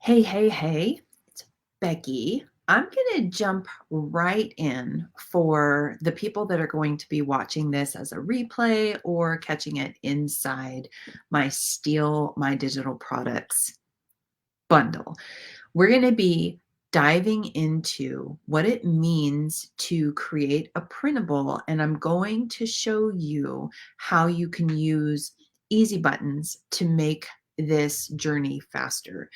Hey, hey, hey, it's Becky. I'm going to jump right in for the people that are going to be watching this as a replay or catching it inside my Steal My Digital Products bundle. We're going to be diving into what it means to create a printable, and I'm going to show you how you can use easy buttons to make this journey faster.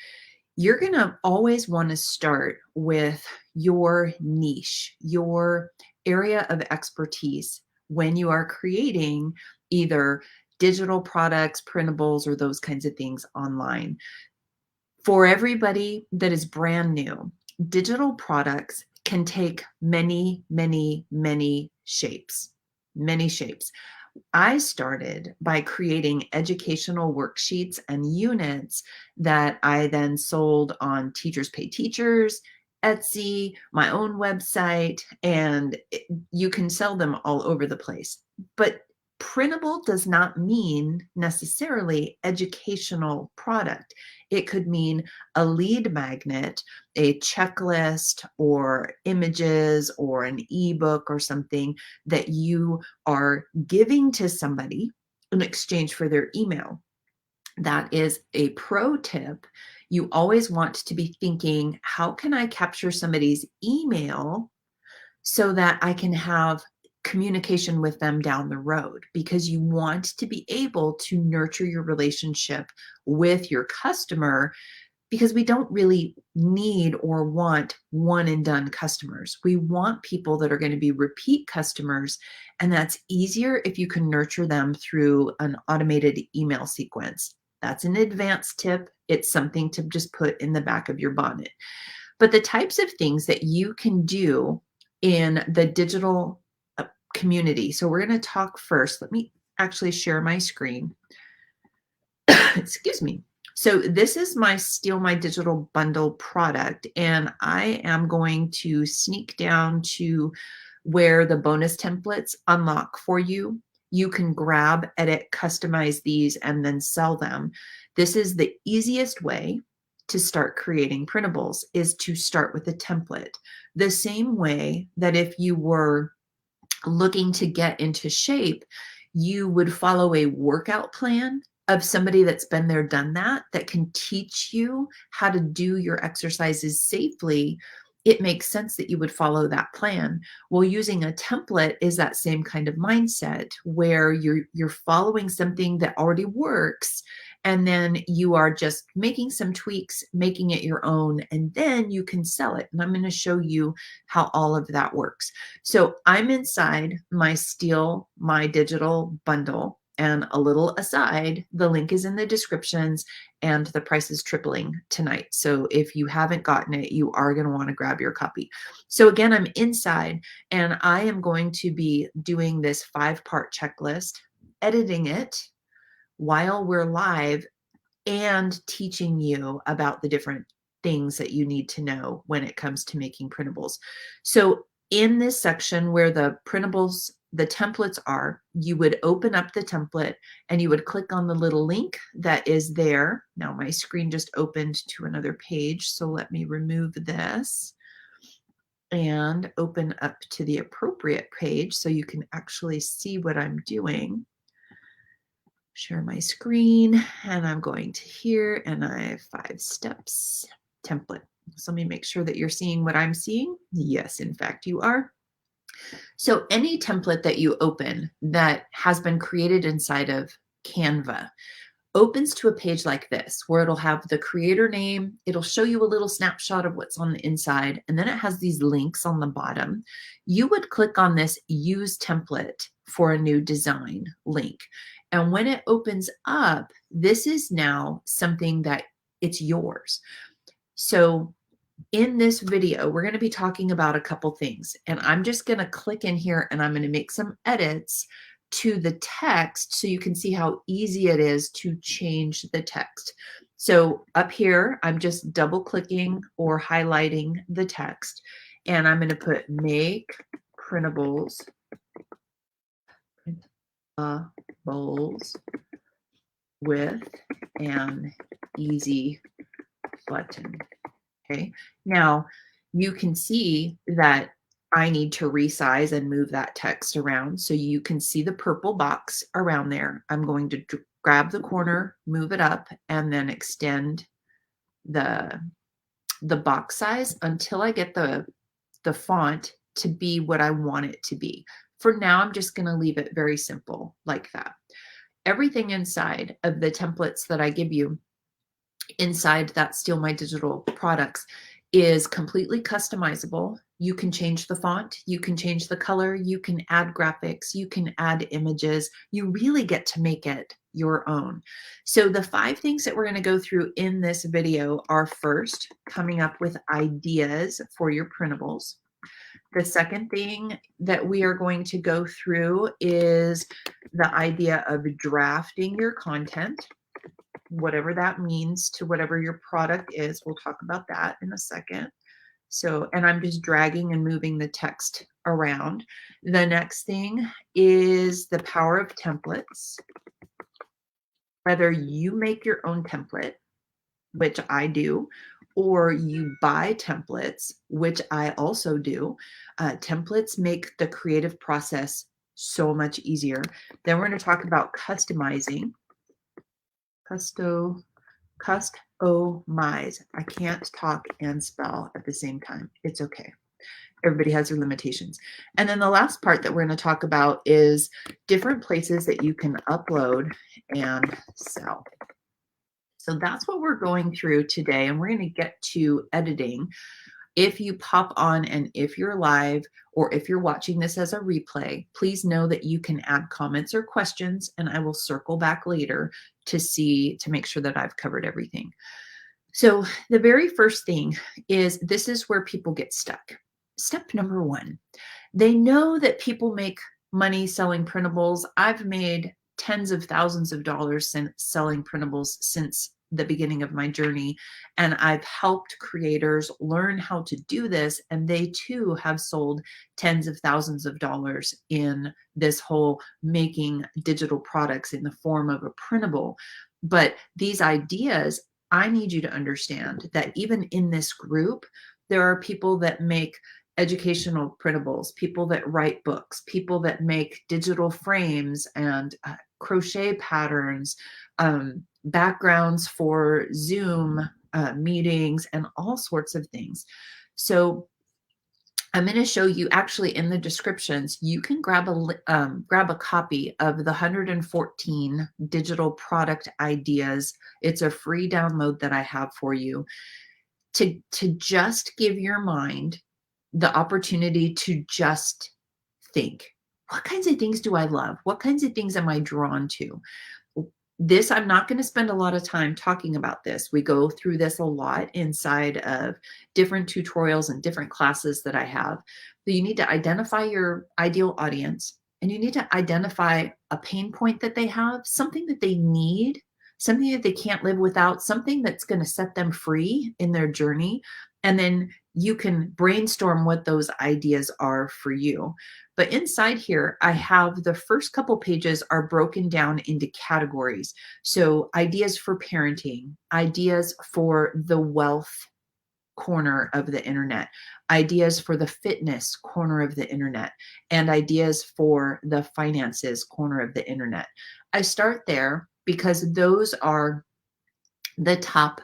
You're going to always want to start with your niche, your area of expertise when you are creating either digital products, printables, or those kinds of things online. For everybody that is brand new, digital products can take many, many, many shapes, many shapes. I started by creating educational worksheets and units that I then sold on Teachers Pay Teachers, Etsy, my own website, and you can sell them all over the place. But printable does not mean necessarily educational product. It could mean a lead magnet, a checklist, or images, or an ebook or something that you are giving to somebody in exchange for their email. That is a pro tip. You always want to be thinking, how can I capture somebody's email so that I can have communication with them down the road? Because you want to be able to nurture your relationship with your customer, because we don't really need or want one and done customers. We want people that are going to be repeat customers, and that's easier if you can nurture them through an automated email sequence. That's an advanced tip. It's something to just put in the back of your bonnet. But the types of things that you can do in the digital community. So we're going to talk first. Let me actually share my screen. Excuse me. So this is my Steal My Digital Bundle product, and I am going to sneak down to where the bonus templates unlock for you. You can grab, edit, customize these, and then sell them. This is the easiest way to start creating printables, is to start with a template. The same way that if you were looking to get into shape, you would follow a workout plan of somebody that's been there, done that, that can teach you how to do your exercises safely. It makes sense that you would follow that plan. Well, using a template is that same kind of mindset where you're following something that already works, and then you are just making some tweaks, making it your own, and then you can sell it. And I'm going to show you how all of that works. So I'm inside my Steal My Digital bundle, and a little aside, the link is in the descriptions, and the price is tripling tonight. So if you haven't gotten it, you are going to want to grab your copy. So again, I'm inside, and I am going to be doing this 5-part checklist, editing it while we're live, and teaching you about the different things that you need to know when it comes to making printables. So in this section where the printables, the templates are, you would open up the template and you would click on the little link that is there. Now my screen just opened to another page, so let me remove this and open up to the appropriate page so you can actually see what I'm doing. Share my screen, and I'm going to here, and I have 5 steps template. So let me make sure that you're seeing what I'm seeing. Yes, in fact, you are. So any template that you open that has been created inside of Canva opens to a page like this, where it'll have the creator name. It'll show you a little snapshot of what's on the inside, and then it has these links on the bottom. You would click on this use template for a new design link. And when it opens up, this is now something that it's yours. So in this video, we're going to be talking about a couple things, and I'm just going to click in here and I'm going to make some edits to the text so you can see how easy it is to change the text. So up here, I'm just double clicking or highlighting the text, and I'm going to put make printables, printables with an easy button. Okay. Now you can see that I need to resize and move that text around. So you can see the purple box around there. I'm going to grab the corner, move it up, and then extend the box size until I get the font to be what I want it to be. For now, I'm just going to leave it very simple like that. Everything inside of the templates that I give you inside that Steal My Digital products is completely customizable. You can change the font, you can change the color, you can add graphics, you can add images. You really get to make it your own. So the 5 things that we're going to go through in this video are: first, coming up with ideas for your printables. The second thing that we are going to go through is the idea of drafting your content, whatever that means to whatever your product is. We'll talk about that in a second. So, and I'm just dragging and moving the text around. The next thing is the power of templates. Whether you make your own template, which I do, or you buy templates, which I also do. Templates make the creative process so much easier. Then we're going to talk about customizing. Customize. I can't talk and spell at the same time. It's okay. Everybody has their limitations. And then the last part that we're going to talk about is different places that you can upload and sell. So that's what we're going through today, and we're going to get to editing. If you pop on and if you're live or if you're watching this as a replay, please know that you can add comments or questions, and I will circle back later to make sure that I've covered everything. So the very first thing is, this is where people get stuck. Step number 1, they know that people make money selling printables. I've made tens of thousands of dollars selling printables since the beginning of my journey. And I've helped creators learn how to do this. And they too have sold tens of thousands of dollars in this whole making digital products in the form of a printable. But these ideas, I need you to understand that even in this group, there are people that make educational printables, people that write books, people that make digital frames and crochet patterns, backgrounds for Zoom meetings, and all sorts of things. So I'm going to show you, actually in the descriptions, you can grab a copy of the 114 digital product ideas. It's a free download that I have for you to just give your mind the opportunity to just think, what kinds of things do I love? What kinds of things am I drawn to? This, I'm not going to spend a lot of time talking about this. We go through this a lot inside of different tutorials and different classes that I have. So you need to identify your ideal audience, and you need to identify a pain point that they have, something that they need, something that they can't live without, something that's going to set them free in their journey. And then you can brainstorm what those ideas are for you. But inside here, I have the first couple pages are broken down into categories. So ideas for parenting, ideas for the wealth corner of the internet, ideas for the fitness corner of the internet, and ideas for the finances corner of the internet. I start there because those are the top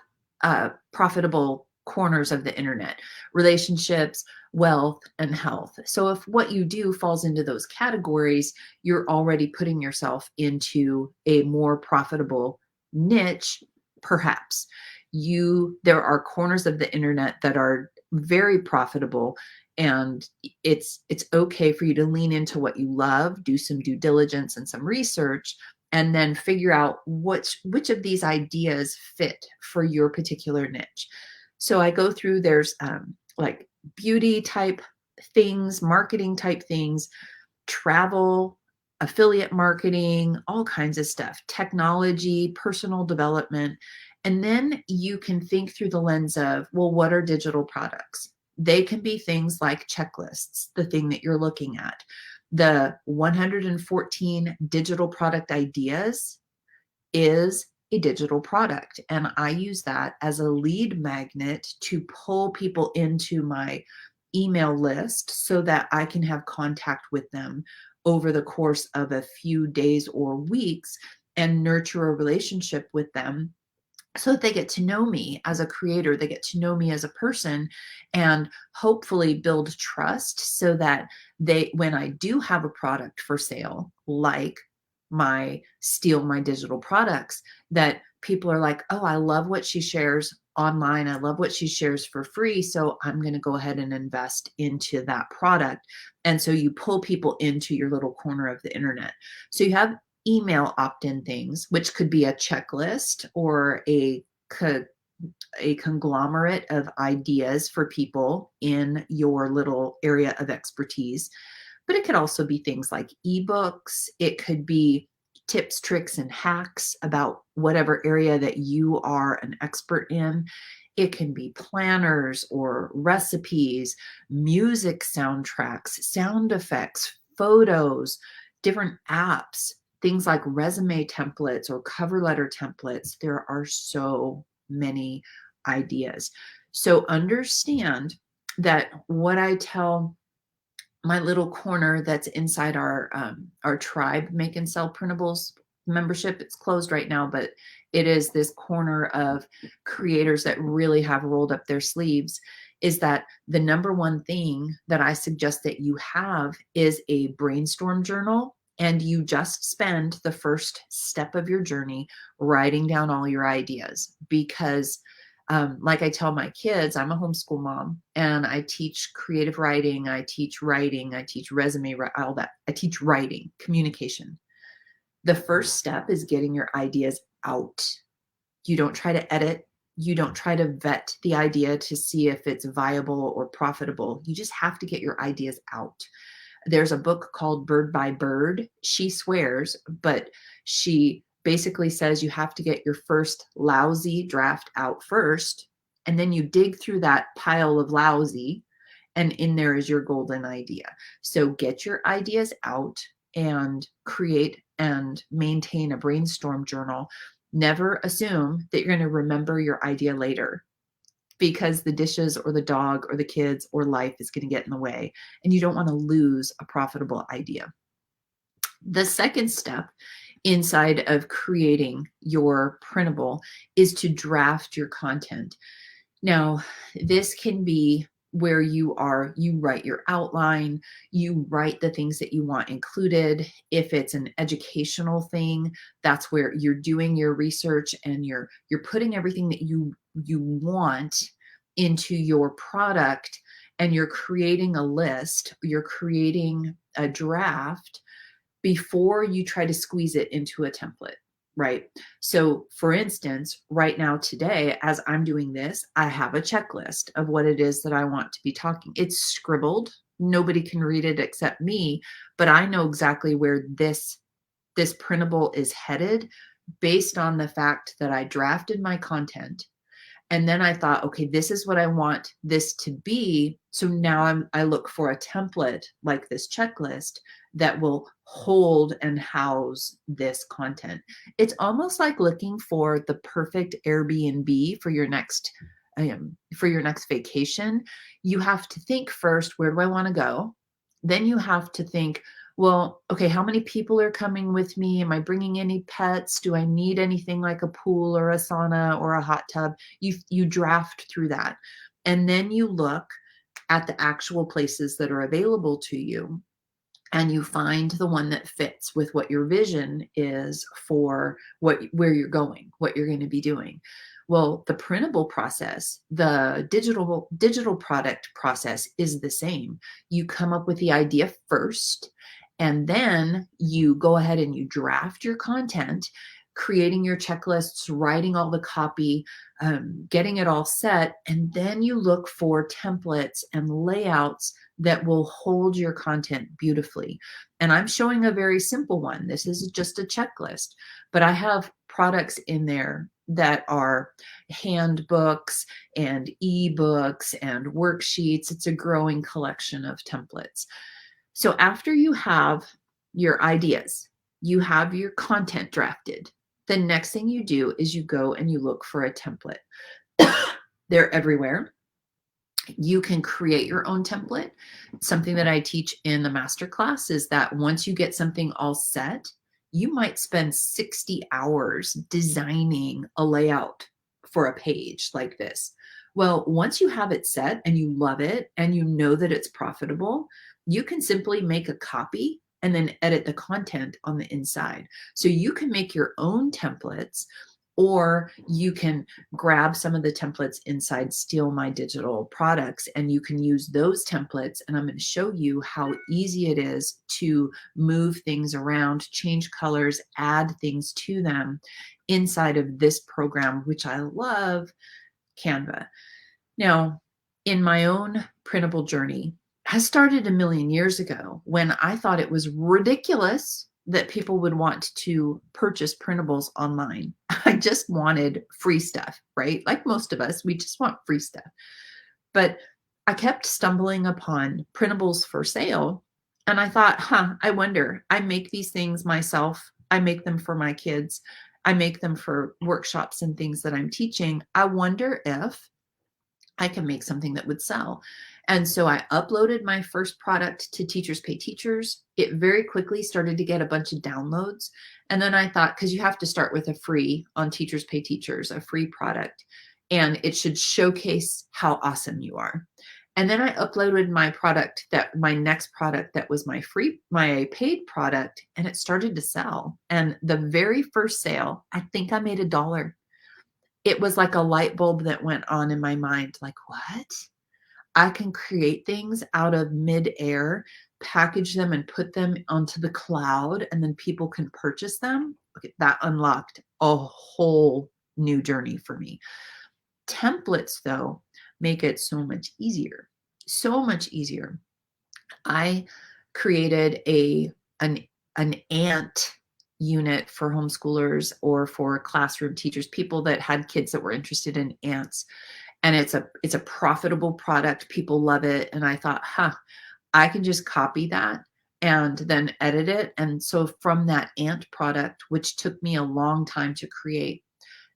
profitable corners of the internet: relationships, wealth, and health. So if what you do falls into those categories, you're already putting yourself into a more profitable niche, perhaps. There are corners of the internet that are very profitable, and it's okay for you to lean into what you love, do some due diligence and some research, and then figure out which of these ideas fit for your particular niche. So I go through, there's like beauty type things, marketing type things, travel, affiliate marketing, all kinds of stuff, technology, personal development. And then you can think through the lens of, well, what are digital products? They can be things like checklists, the thing that you're looking at. The 114 digital product ideas is a digital product. And I use that as a lead magnet to pull people into my email list so that I can have contact with them over the course of a few days or weeks and nurture a relationship with them so that they get to know me as a creator, they get to know me as a person, and hopefully build trust so that they, when I do have a product for sale, like my Steal My Digital products, that people are like, oh, I love what she shares online. I love what she shares for free. So I'm going to go ahead and invest into that product. And so you pull people into your little corner of the internet. So you have email opt-in things, which could be a checklist or a conglomerate of ideas for people in your little area of expertise. But it could also be things like ebooks. It could be tips, tricks, and hacks about whatever area that you are an expert in. It can be planners or recipes, music soundtracks, sound effects, photos, different apps, things like resume templates or cover letter templates. There are so many ideas. So understand that what I tell my little corner that's inside our tribe Make and Sell Printables membership, it's closed right now, but it is this corner of creators that really have rolled up their sleeves, is that the number one thing that I suggest that you have is a brainstorm journal, and you just spend the first step of your journey writing down all your ideas. Because like I tell my kids, I'm a homeschool mom and I teach creative writing, I teach resume, all that. I teach writing, communication. The first step is getting your ideas out. You don't try to edit. You don't try to vet the idea to see if it's viable or profitable. You just have to get your ideas out. There's a book called Bird by Bird. She swears, but she basically says you have to get your first lousy draft out first, and then you dig through that pile of lousy, and in there is your golden idea. So get your ideas out and create and maintain a brainstorm journal. Never assume that you're going to remember your idea later, because the dishes or the dog or the kids or life is going to get in the way, and you don't want to lose a profitable idea. The second step inside of creating your printable is to draft your content. Now, this can be where you write your outline, you write the things that you want included. If it's an educational thing, that's where you're doing your research and you're putting everything that you want into your product, and you're creating a list, you're creating a draft before you try to squeeze it into a template, right? So for instance, right now today, as I'm doing this, I have a checklist of what it is that I want to be talking. It's scribbled. Nobody can read it except me, but I know exactly where this printable is headed based on the fact that I drafted my content. And then I thought, okay, this is what I want this to be. So now I look for a template like this checklist that will hold and house this content. It's almost like looking for the perfect Airbnb for your next vacation. You have to think first, where do I want to go? Then you have to think, well, okay, how many people are coming with me? Am I bringing any pets? Do I need anything like a pool or a sauna or a hot tub? You draft through that. And then you look at the actual places that are available to you, and you find the one that fits with what your vision is for where you're going, what you're going to be doing. Well, the printable process, the digital product process is the same. You come up with the idea first, and then you go ahead and you draft your content, creating your checklists, writing all the copy, getting it all set. And then you look for templates and layouts that will hold your content beautifully. And I'm showing a very simple one. This is just a checklist, but I have products in there that are handbooks and ebooks and worksheets. It's a growing collection of templates. So after you have your ideas, you have your content drafted, The next thing you do is you go and you look for a template. They're everywhere. You can create your own template. Something that I teach in the masterclass is that once you get something all set, you might spend 60 hours designing a layout for a page like this. Well, once you have it set and you love it and you know that it's profitable, you can simply make a copy and then edit the content on the inside. So you can make your own templates, or you can grab some of the templates inside Steal My Digital products, and you can use those templates. And I'm going to show you how easy it is to move things around, change colors, add things to them inside of this program, which I love, Canva. Now, in my own printable journey, I started a million years ago when I thought it was ridiculous that people would want to purchase printables online. I just wanted free stuff, right? Like most of us, we just want free stuff. But I kept stumbling upon printables for sale. And I thought, I wonder, I make these things myself. I make them for my kids. I make them for workshops and things that I'm teaching. I wonder if I can make something that would sell. And so I uploaded my first product to Teachers Pay Teachers. It very quickly started to get a bunch of downloads. And then I thought, because you have to start with a free on Teachers Pay Teachers, a free product, and it should showcase how awesome you are. And then I uploaded my next product that was my paid product, and it started to sell. And the very first sale, I think I made $1. It was like a light bulb that went on in my mind, like, what? I can create things out of midair, package them and put them onto the cloud, and then people can purchase them. Okay, that unlocked a whole new journey for me. Templates, though, make it so much easier. So much easier. I created an ant unit for homeschoolers or for classroom teachers, people that had kids that were interested in ants. And it's a profitable product. People love it. And I thought, I can just copy that and then edit it. And so from that ant product, which took me a long time to create,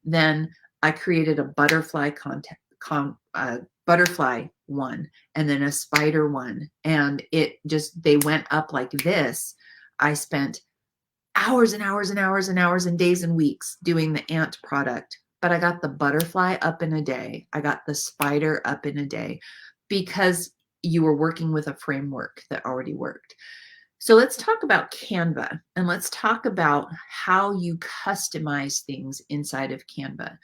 then I created a butterfly butterfly one, and then a spider one. And they went up like this. I spent hours and hours and hours and hours and days and weeks doing the ant product, but I got the butterfly up in a day. I got the spider up in a day because you were working with a framework that already worked. So let's talk about Canva, and let's talk about how you customize things inside of Canva.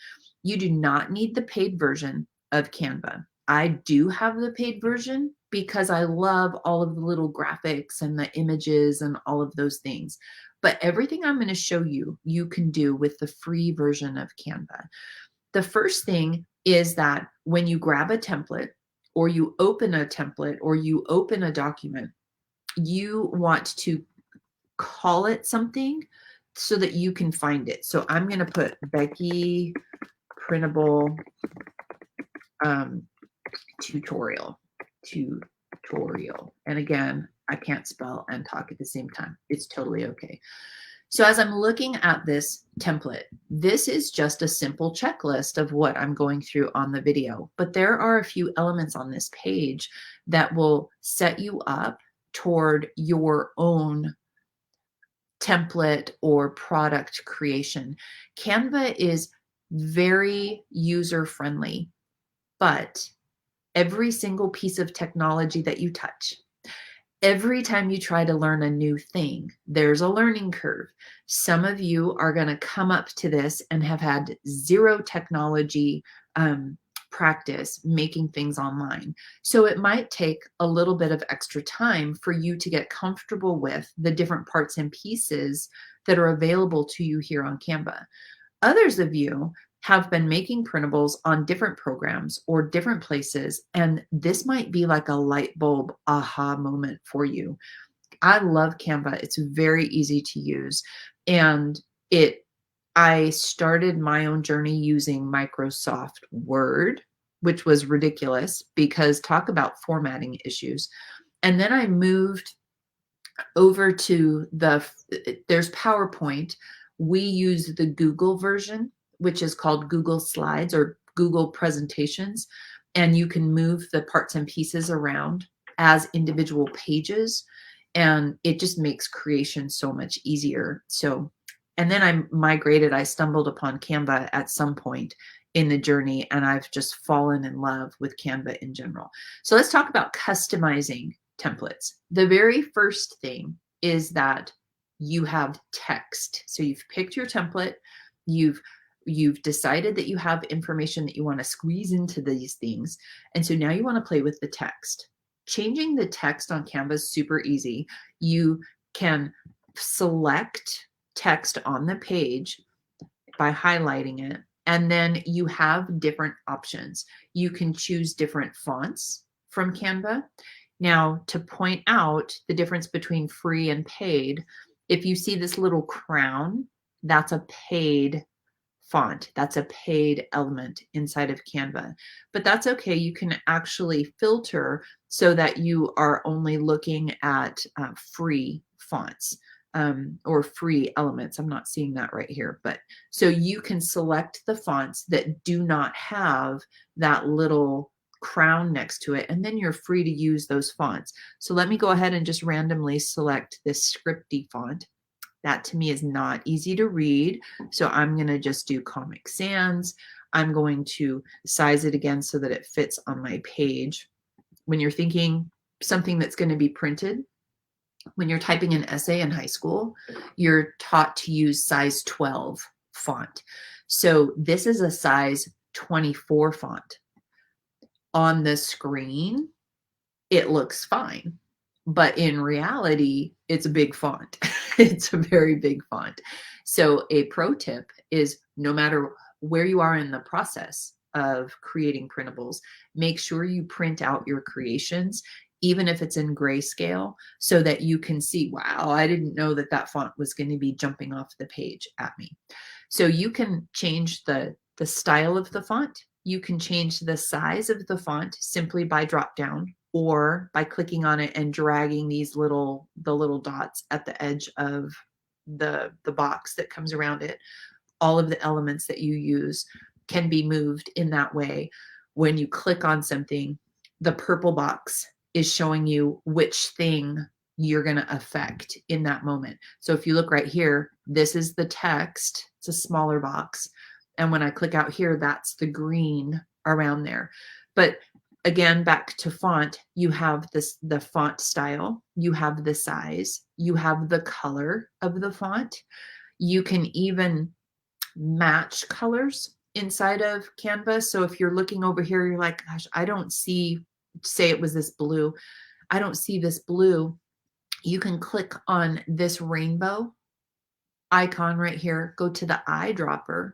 You do not need the paid version of Canva. I do have the paid version because I love all of the little graphics and the images and all of those things. But everything I'm going to show you, you can do with the free version of Canva. The first thing is that when you grab a template, or you open a template, or you open a document, you want to call it something so that you can find it. So I'm going to put Becky printable tutorial. And again, I can't spell and talk at the same time. It's totally okay. So as I'm looking at this template, this is just a simple checklist of what I'm going through on the video. But there are a few elements on this page that will set you up toward your own template or product creation. Canva is very user-friendly, but every single piece of technology that you touch, every time you try to learn a new thing, there's a learning curve. Some of you are going to come up to this and have had zero technology practice making things online. So it might take a little bit of extra time for you to get comfortable with the different parts and pieces that are available to you here on Canva. Others of you have been making printables on different programs or different places, and this might be like a light bulb aha moment for you. I love Canva. It's very easy to use, and I started my own journey using Microsoft Word, which was ridiculous because talk about formatting issues. And then I moved over to there's PowerPoint, We use the Google version, which is called Google Slides or Google Presentations, and you can move the parts and pieces around as individual pages, and it just makes creation so much easier. So, and then I stumbled upon Canva at some point in the journey, and I've just fallen in love with Canva in general. So let's talk about customizing templates. The very first thing is that you have text. So you've picked your template, you've decided that you have information that you want to squeeze into these things, and so now you want to play with the text. Changing the text on Canva is super easy. You can select text on the page by highlighting it, and then you have different options. You can choose different fonts from Canva. Now, to point out the difference between free and paid, if you see this little crown, that's a paid font. That's a paid element inside of Canva. But that's okay. You can actually filter so that you are only looking at free fonts or free elements. I'm not seeing that right here. But so you can select the fonts that do not have that little crown next to it, and then you're free to use those fonts. So let me go ahead and just randomly select this scripty font. That to me is not easy to read. So I'm going to just do Comic Sans. I'm going to size it again so that it fits on my page. When you're thinking something that's going to be printed, when you're typing an essay in high school, you're taught to use size 12 font. So this is a size 24 font. On the screen, it looks fine. But in reality, it's a big font. It's a very big font. So a pro tip is no matter where you are in the process of creating printables, make sure you print out your creations, even if it's in grayscale, so that you can see, wow, I didn't know that that font was going to be jumping off the page at me. So you can change the style of the font. You can change the size of the font simply by drop down, or by clicking on it and dragging the little dots at the edge of the box that comes around it. All of the elements that you use can be moved in that way. When you click on something, the purple box is showing you which thing you're going to affect in that moment. So if you look right here, this is the text. It's a smaller box. And when I click out here, that's the green around there. But again, back to font, you have the font style, you have the size, you have the color of the font. You can even match colors inside of Canva. So if you're looking over here, you're like, gosh, I don't see, say it was this blue, I don't see this blue. You can click on this rainbow icon right here, go to the eyedropper,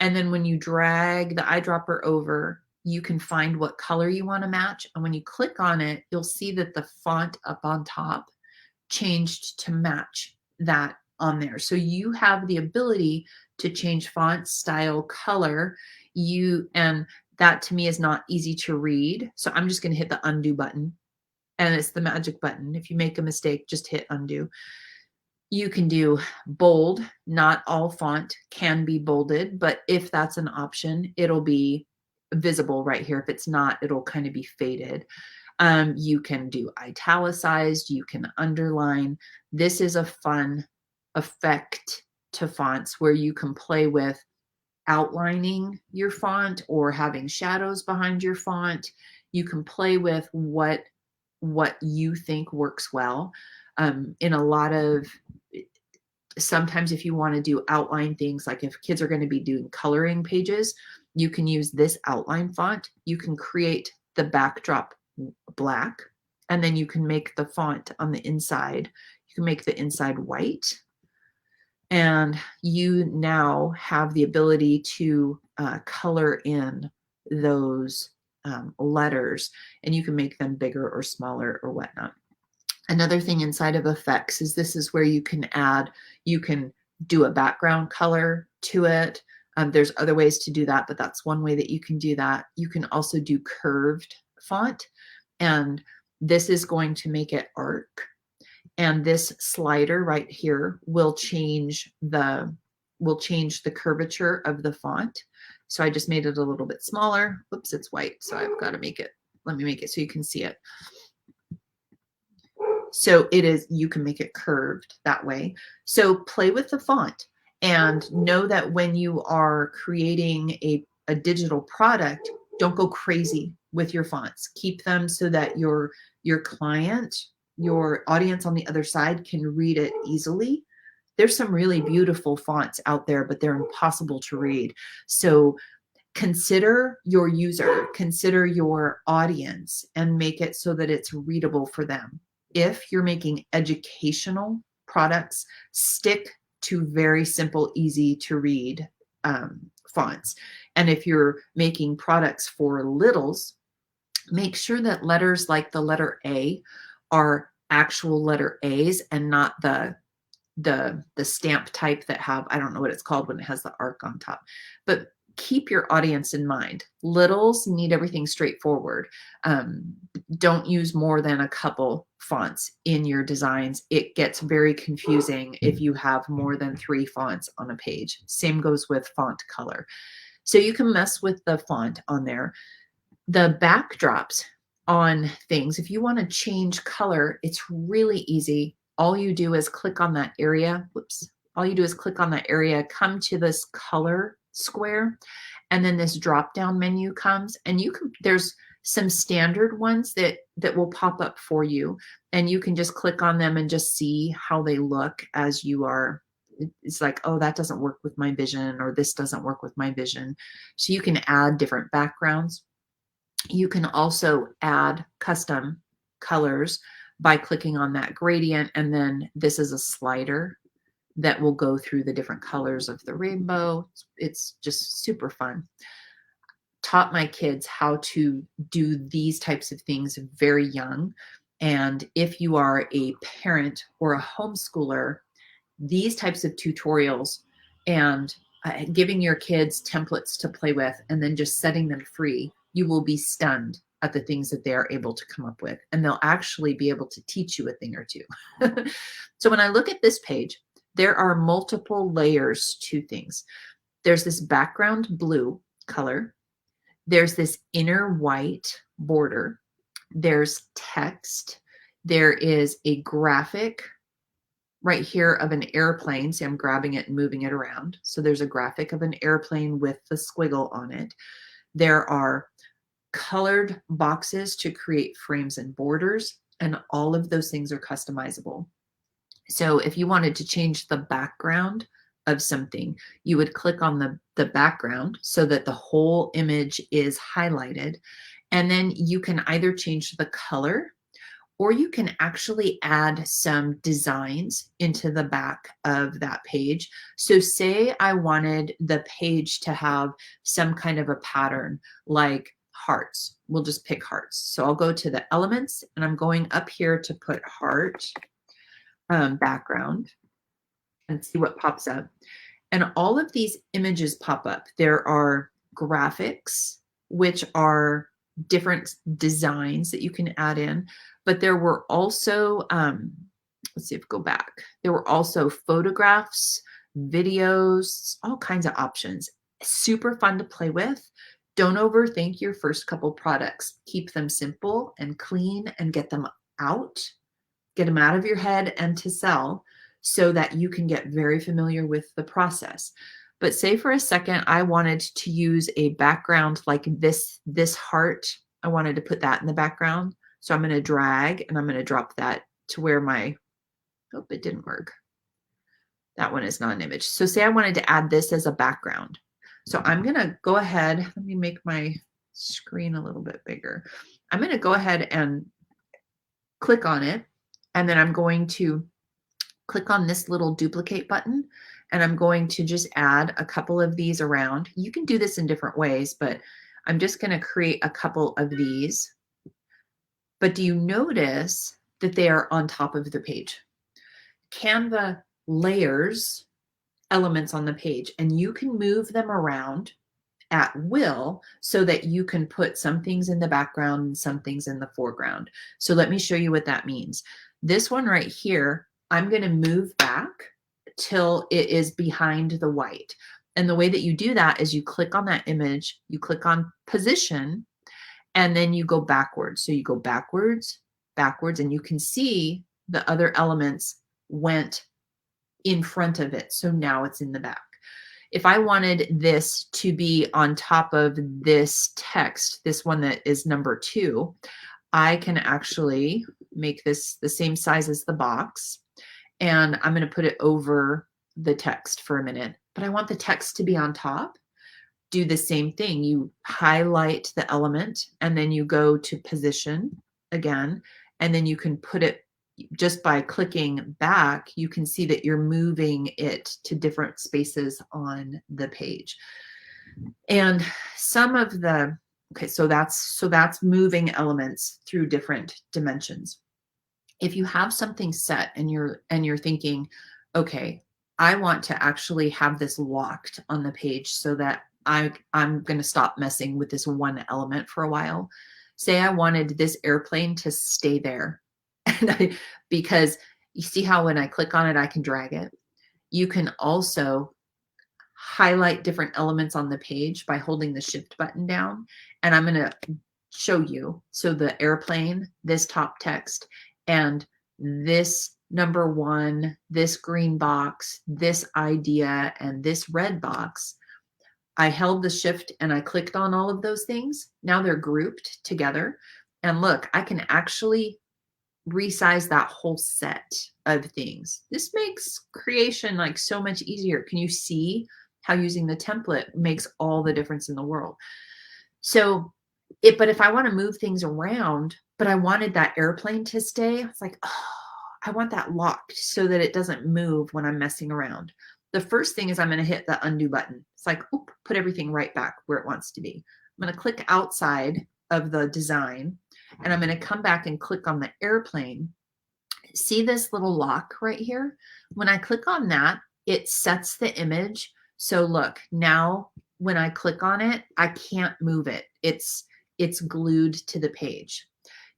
and then when you drag the eyedropper over, you can find what color you want to match. And when you click on it, you'll see that the font up on top changed to match that on there. So you have the ability to change font, style, color. And that to me is not easy to read. So I'm just going to hit the undo button, and it's the magic button. If you make a mistake, just hit undo. You can do bold. Not all font can be bolded, but if that's an option, it'll be visible right here. If it's not, it'll kind of be faded. You can do italicized, you can underline. This is a fun effect to fonts where you can play with outlining your font or having shadows behind your font. You can play with what you think works well. In a lot of, sometimes if you want to do outline things, like if kids are going to be doing coloring pages, you can use this outline font. You can create the backdrop black, and then you can make the font on the inside. You can make the inside white, and you now have the ability to color in those letters, and you can make them bigger or smaller or whatnot. Another thing inside of effects is this is where you can do a background color to it. There's other ways to do that, but that's one way that you can do that. You can also do curved font, and this is going to make it arc. And this slider right here will change the will change the curvature of the font. So I just made it a little bit smaller. Oops, it's white. So I've got to make it, let me make it so you can see it. So it is, you can make it curved that way. So play with the font and know that when you are creating a digital product, don't go crazy with your fonts. Keep them so that your client, your audience on the other side can read it easily. There's some really beautiful fonts out there, but they're impossible to read. So consider your user, consider your audience, and make it so that it's readable for them. If you're making educational products, stick to very simple, easy to read fonts. And if you're making products for littles, make sure that letters like the letter A are actual letter A's and not the stamp type that have, I don't know what it's called when it has the arc on top. But keep your audience in mind. Littles need everything straightforward. Don't use more than a couple fonts in your designs. It gets very confusing if you have more than 3 fonts on a page. Same goes with font color. So you can mess with the font on there. The backdrops on things, if you want to change color, it's really easy. All you do is click on that area. Whoops. All you do is click on that area, come to this color square, and then this drop down menu comes, and you can, there's some standard ones that will pop up for you, and you can just click on them and just see how they look as you are. It's like, oh, that doesn't work with my vision, or this doesn't work with my vision. So you can add different backgrounds. You can also add custom colors by clicking on that gradient, and then this is a slider that will go through the different colors of the rainbow. It's just super fun. Taught my kids how to do these types of things very young. And if you are a parent or a homeschooler, these types of tutorials and giving your kids templates to play with and then just setting them free, you will be stunned at the things that they are able to come up with. And they'll actually be able to teach you a thing or two. So when I look at this page, there are multiple layers to things. There's this background blue color. There's this inner white border. There's text. There is a graphic right here of an airplane. See, I'm grabbing it and moving it around. So there's a graphic of an airplane with the squiggle on it. There are colored boxes to create frames and borders, and all of those things are customizable. So if you wanted to change the background of something, you would click on the background so that the whole image is highlighted. And then you can either change the color, or you can actually add some designs into the back of that page. So say I wanted the page to have some kind of a pattern like hearts. We'll just pick hearts. So I'll go to the elements, and I'm going up here to put heart background and see what pops up. And all of these images pop up. There are graphics, which are different designs that you can add in, but there were also, let's see if we go back. There were also photographs, videos, all kinds of options. Super fun to play with. Don't overthink your first couple products. Keep them simple and clean and get them out of your head and to sell, so that you can get very familiar with the process. But say for a second, I wanted to use a background like this heart. I wanted to put that in the background. So I'm going to drag and I'm going to drop that to where my, oh, it didn't work. That one is not an image. So say I wanted to add this as a background. So I'm going to go ahead. Let me make my screen a little bit bigger. I'm going to go ahead and click on it. And then I'm going to click on this little duplicate button, and I'm going to just add a couple of these around. You can do this in different ways, but I'm just going to create a couple of these. But do you notice that they are on top of the page? Canva layers elements on the page, and you can move them around at will so that you can put some things in the background and some things in the foreground. So let me show you what that means. This one right here, I'm going to move back till it is behind the white. And the way that you do that is you click on that image, you click on position, and then you go backwards. So you go backwards, backwards, and you can see the other elements went in front of it. So now it's in the back. If I wanted this to be on top of this text, this one that is number 2, I can actually make this the same size as the box, and I'm going to put it over the text for a minute. But I want the text to be on top. Do the same thing. You highlight the element, and then you go to position again, and then you can put it, just by clicking back, you can see that you're moving it to different spaces on the page. And some of the, okay, so that's moving elements through different dimensions. If you have something set and you're thinking, okay, I want to actually have this locked on the page so that I'm going to stop messing with this one element for a while. Say I wanted this airplane to stay there. And because you see how when I click on it, I can drag it. You can also highlight different elements on the page by holding the shift button down. And I'm going to show you. So the airplane, this top text, and this number 1, this green box, this idea, and this red box, I held the shift and I clicked on all of those things. Now they're grouped together. And look, I can actually resize that whole set of things. This makes creation like so much easier. Can you see how using the template makes all the difference in the world? So but if I want to move things around, but I wanted that airplane to stay, it's like, oh, I want that locked so that it doesn't move when I'm messing around. The first thing is I'm going to hit the undo button. It's like, oop, put everything right back where it wants to be. I'm going to click outside of the design, and I'm going to come back and click on the airplane. See this little lock right here? When I click on that, it sets the image. So look, now when I click on it, I can't move it. It's glued to the page.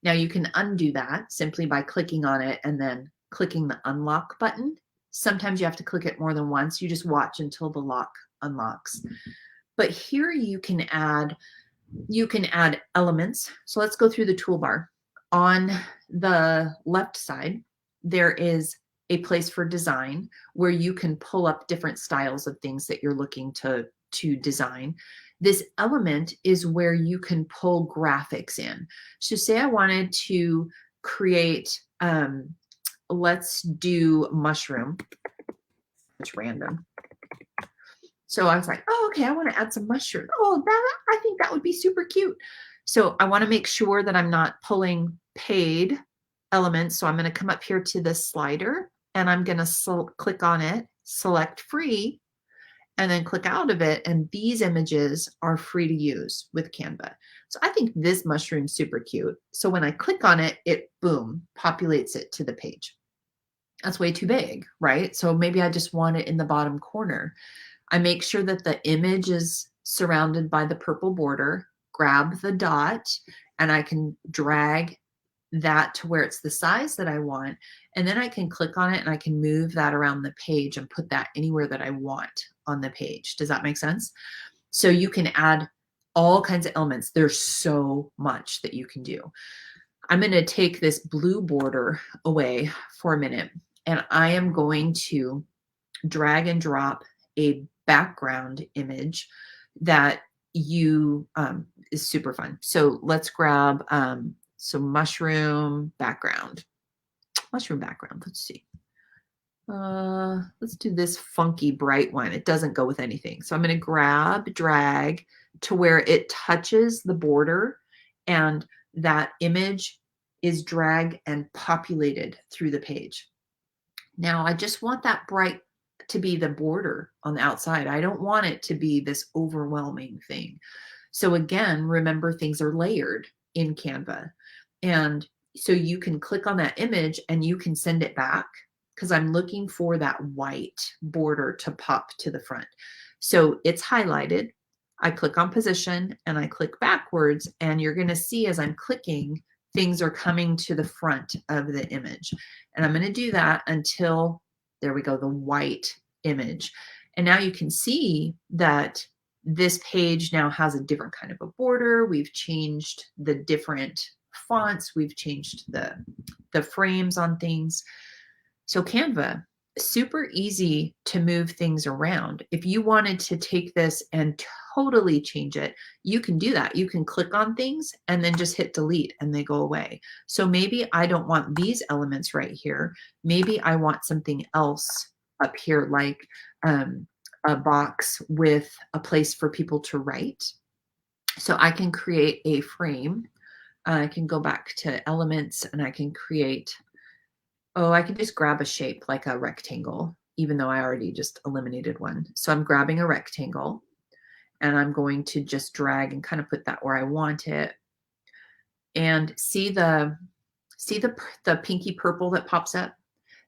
Now you can undo that simply by clicking on it and then clicking the unlock button. Sometimes you have to click it more than once. You just watch until the lock unlocks. But here you can add elements. So let's go through the toolbar. On the left side, there is a place for design where you can pull up different styles of things that you're looking to design. This element is where you can pull graphics in. So say I wanted to create, let's do mushroom. It's random. So I was like, oh, okay, I want to add some mushroom. Oh, I think that would be super cute. So I want to make sure that I'm not pulling paid elements. So I'm going to come up here to this slider, and I'm going to click on it, select free, and then click out of it. And these images are free to use with Canva. So I think this mushroom's super cute. So when I click on it, it, boom, populates it to the page. That's way too big, right? So maybe I just want it in the bottom corner. I make sure that the image is surrounded by the purple border, grab the dot, and I can drag that to where it's the size that I want. And then I can click on it and I can move that around the page and put that anywhere that I want on the page. Does that make sense? So you can add all kinds of elements. There's so much that you can do. I'm going to take this blue border away for a minute, and I am going to drag and drop a background image that is super fun. So let's grab some mushroom background. Let's see. Let's do this funky bright one. It doesn't go with anything. So I'm going to drag to where it touches the border, and that image is dragged and populated through the page. Now I just want that bright to be the border on the outside. I don't want it to be this overwhelming thing. So again, remember, things are layered in Canva. And so you can click on that image and you can send it back, because I'm looking for that white border to pop to the front. So it's highlighted. I click on position and I click backwards, and you're going to see as I'm clicking, things are coming to the front of the image. And I'm going to do that until there we go, the white image. And now you can see that this page now has a different kind of a border. We've changed the different fonts. We've changed the frames on things. So Canva, super easy to move things around. If you wanted to take this and totally change it, you can do that. You can click on things and then just hit delete and they go away. So maybe I don't want these elements right here. Maybe I want something else up here, like a box with a place for people to write. So I can create a frame. I can go back to elements and I can create, oh, I can just grab a shape like a rectangle, even though I already just eliminated one. So I'm grabbing a rectangle and I'm going to just drag and kind of put that where I want it. And see the pinky purple that pops up?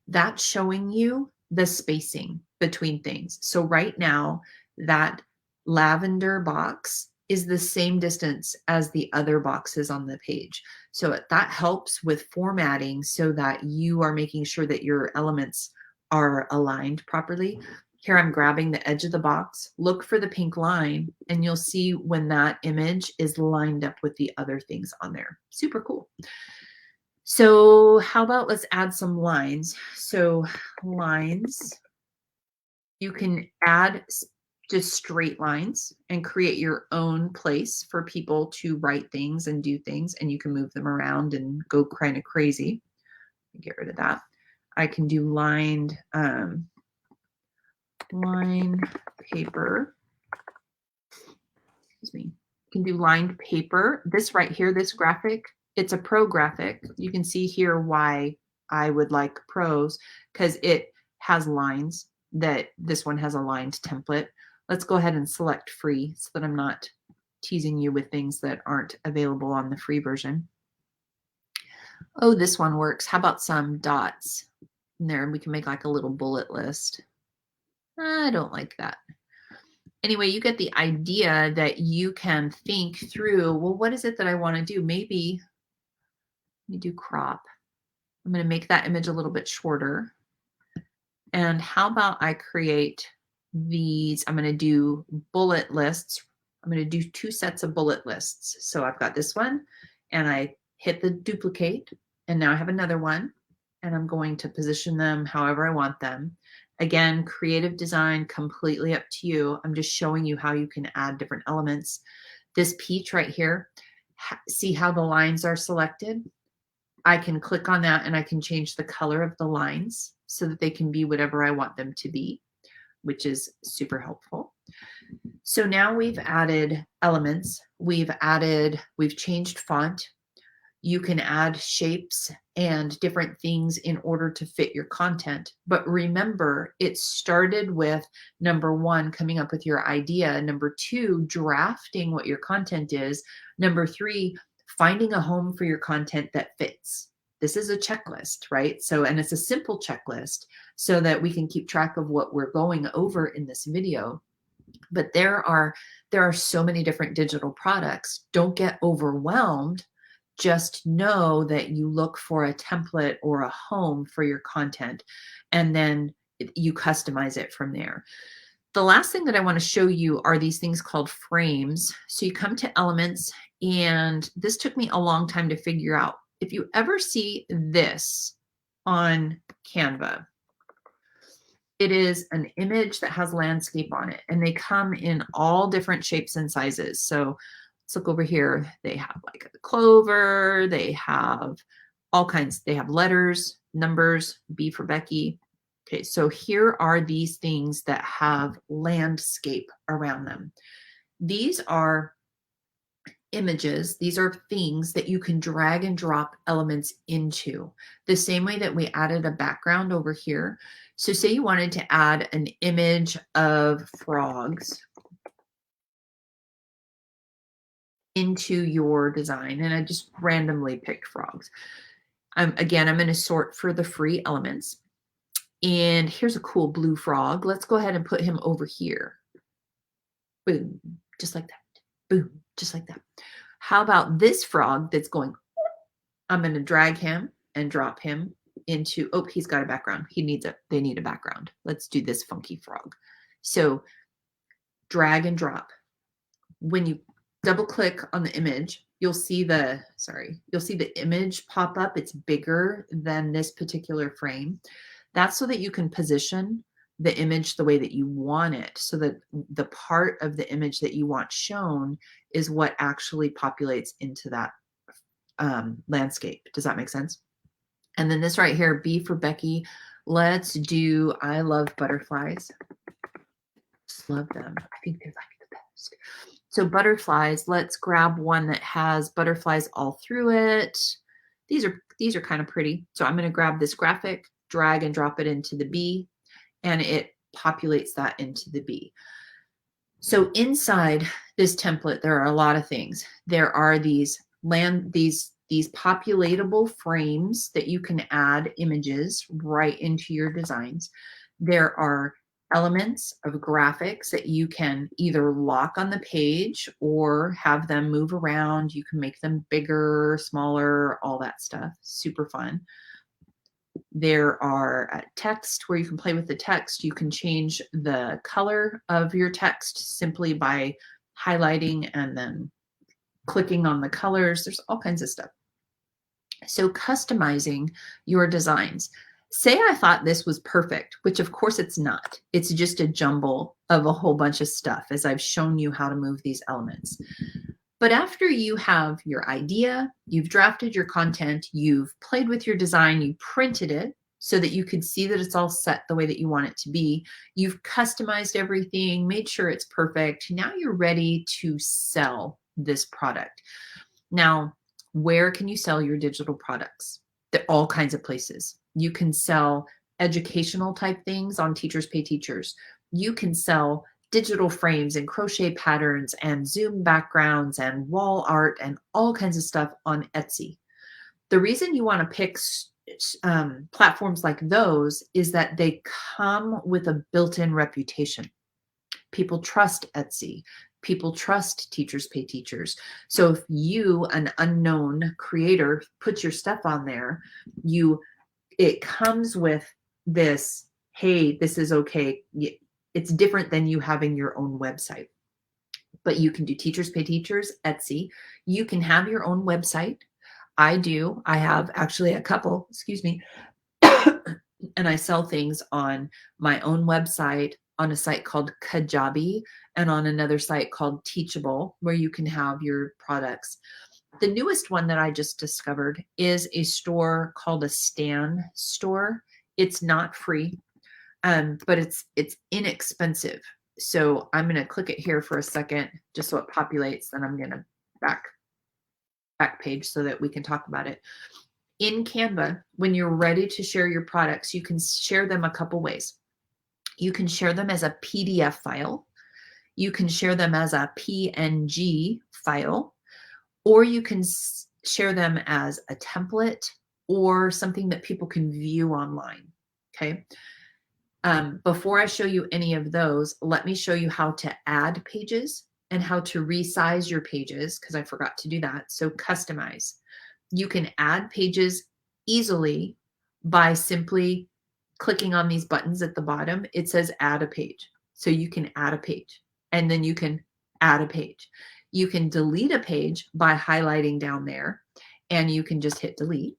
That's showing you the spacing between things. So right now, that lavender box is the same distance as the other boxes on the page. So that helps with formatting so that you are making sure that your elements are aligned properly. Here I'm grabbing the edge of the box, look for the pink line, and you'll see when that image is lined up with the other things on there. Super cool. So how about let's add some lines. So lines, you can add just straight lines and create your own place for people to write things and do things, and you can move them around and go kind of crazy. Get rid of that. I can do lined line paper. Excuse me. You can do lined paper. This right here, this graphic, it's a pro graphic. You can see here why I would like pros, because it has lines. That this one has a lined template. Let's go ahead and select free so that I'm not teasing you with things that aren't available on the free version. Oh, this one works. How about some dots in there? And we can make like a little bullet list. I don't like that. Anyway, you get the idea that you can think through, well, what is it that I want to do? Maybe let me do crop. I'm going to make that image a little bit shorter. And how about I create these? I'm going to do bullet lists. I'm going to do 2 sets of bullet lists. So I've got this one and I hit the duplicate and now I have another one and I'm going to position them however I want them. Again, creative design, completely up to you. I'm just showing you how you can add different elements. This peach right here, see how the lines are selected? I can click on that and I can change the color of the lines so that they can be whatever I want them to be, which is super helpful. So now we've added elements, we've changed font. You can add shapes and different things in order to fit your content. But remember, it started with number 1, coming up with your idea. Number 2, drafting what your content is. Number 3, finding a home for your content that fits. This is a checklist, right? So, and it's a simple checklist so that we can keep track of what we're going over in this video. But there are so many different digital products. Don't get overwhelmed. Just know that you look for a template or a home for your content, and then you customize it from there. The last thing that I want to show you are these things called frames. So you come to elements, and this took me a long time to figure out. If you ever see this on Canva, it is an image that has landscape on it, and they come in all different shapes and sizes. So let's look over here. They have like a clover, they have all kinds. They have letters, numbers, B for Becky. Okay, so here are these things that have landscape around them. These are images. These are things that you can drag and drop elements into, the same way that we added a background over here. So say you wanted to add an image of frogs into your design, and I just randomly picked frogs. Again, I'm going to sort for the free elements. And here's a cool blue frog. Let's go ahead and put him over here. Boom, just like that. Boom, just like that. How about this frog that's going? I'm going to drag him and drop him into, oh, he's got a background. They need a background. Let's do this funky frog. So drag and drop. When you double click on the image, you'll see the image pop up. It's bigger than this particular frame. That's so that you can position the image the way that you want it, so that the part of the image that you want shown is what actually populates into that landscape. Does that make sense? And then this right here, B for Becky. Let's do, I love butterflies. Just love them. I think they're like the best. So butterflies, let's grab one that has butterflies all through it. These are kind of pretty. So I'm going to grab this graphic, drag and drop it into the B, and it populates that into the B. So inside this template, there are a lot of things. There are these populatable frames that you can add images right into your designs. There are elements of graphics that you can either lock on the page or have them move around. You can make them bigger, smaller, all that stuff. Super fun. There are text where you can play with the text. You can change the color of your text simply by highlighting and then clicking on the colors. There's all kinds of stuff. So customizing your designs. Say I thought this was perfect, which of course it's not. It's just a jumble of a whole bunch of stuff as I've shown you how to move these elements. But after you have your idea, you've drafted your content, you've played with your design, you printed it so that you could see that it's all set the way that you want it to be. You've customized everything, made sure it's perfect. Now you're ready to sell this product. Now, where can you sell your digital products? There are all kinds of places. You can sell educational type things on Teachers Pay Teachers. You can sell digital frames and crochet patterns and Zoom backgrounds and wall art and all kinds of stuff on Etsy. The reason you want to pick platforms like those is that they come with a built-in reputation. People trust Etsy. People trust Teachers Pay Teachers. So if you, an unknown creator, put your stuff on there, it comes with this, hey, this is okay. It's different than you having your own website. But you can do Teachers Pay Teachers, Etsy. You can have your own website. I do. I have actually a couple, excuse me. And I sell things on my own website, on a site called Kajabi, and on another site called Teachable, where you can have your products. The newest one that I just discovered is a store called a Stan store. It's not free, but it's inexpensive. So I'm going to click it here for a second, just so it populates. Then I'm going to back page so that we can talk about it. In Canva, when you're ready to share your products, you can share them a couple ways. You can share them as a PDF file. You can share them as a PNG file, or you can share them as a template or something that people can view online. Okay. Before I show you any of those, let me show you how to add pages and how to resize your pages, because I forgot to do that. So customize. You can add pages easily by simply clicking on these buttons at the bottom. It says add a page. So you can add a page, and then you can add a page. You can delete a page by highlighting down there, and you can just hit delete.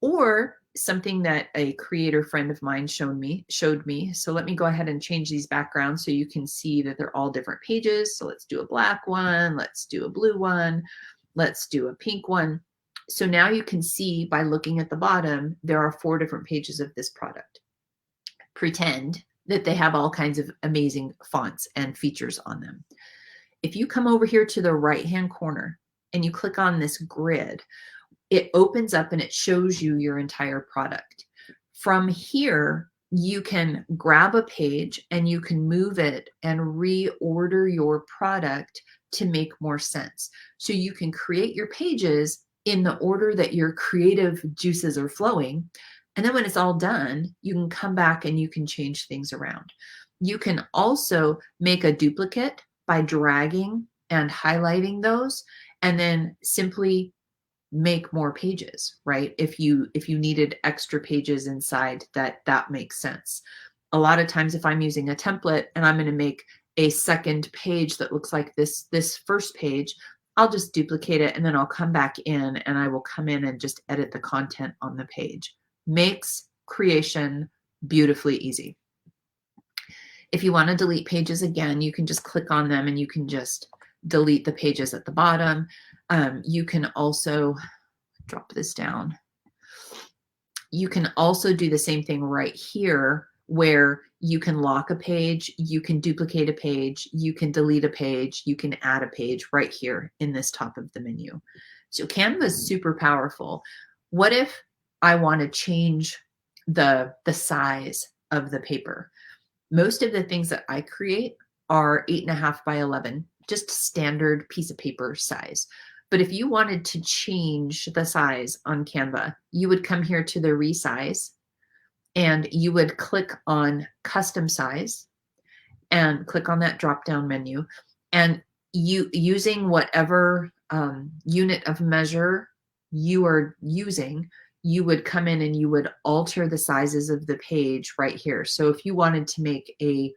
Or something that a creator friend of mine showed me. So let me go ahead and change these backgrounds so you can see that they're all different pages. So let's do a black one. Let's do a blue one. Let's do a pink one. So now you can see by looking at the bottom, there are 4 different pages of this product. Pretend that they have all kinds of amazing fonts and features on them. If you come over here to the right-hand corner and you click on this grid, it opens up and it shows you your entire product. From here, you can grab a page and you can move it and reorder your product to make more sense. So you can create your pages in the order that your creative juices are flowing. And then when it's all done, you can come back and you can change things around. You can also make a duplicate by dragging and highlighting those, and then simply make more pages, right? If you needed extra pages inside, that makes sense. A lot of times if I'm using a template and I'm going to make a second page that looks like this first page, I'll just duplicate it and then I'll come back in and I will come in and just edit the content on the page. Makes creation beautifully easy. If you want to delete pages again, you can just click on them and you can just delete the pages at the bottom. You can also drop this down. You can also do the same thing right here where you can lock a page, you can duplicate a page, you can delete a page, you can add a page right here in this top of the menu. So Canva is super powerful. What if I want to change the size of the paper? Most of the things that I create are 8.5 by 11, just standard piece of paper size. But if you wanted to change the size on Canva, you would come here to the resize and you would click on custom size and click on that drop down menu. And you using whatever unit of measure you are using, you would come in and you would alter the sizes of the page right here. So if you wanted to make a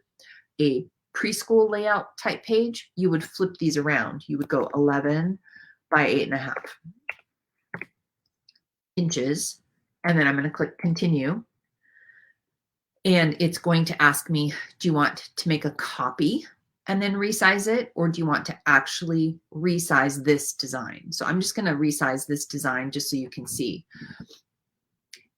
preschool layout type page, you would flip these around. You would go 11 by 8.5 inches. And then I'm going to click continue. And it's going to ask me, do you want to make a copy and then resize it? Or do you want to actually resize this design? So I'm just going to resize this design just so you can see.